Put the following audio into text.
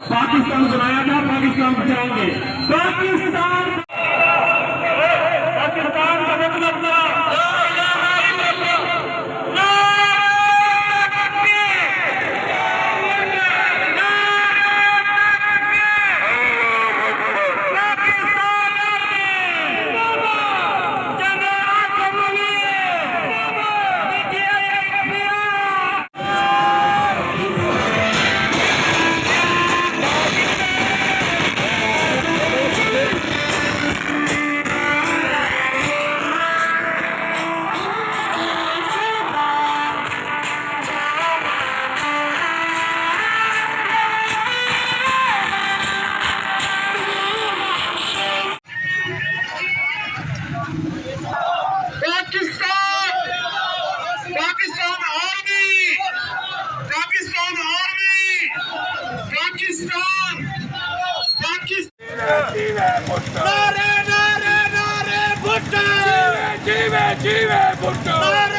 पाकिस्तान बनाया था, पाकिस्तान बचाएंगे। पाकिस्तान पाकिस्तान का मतलब था जीवे जीवे भुट्टो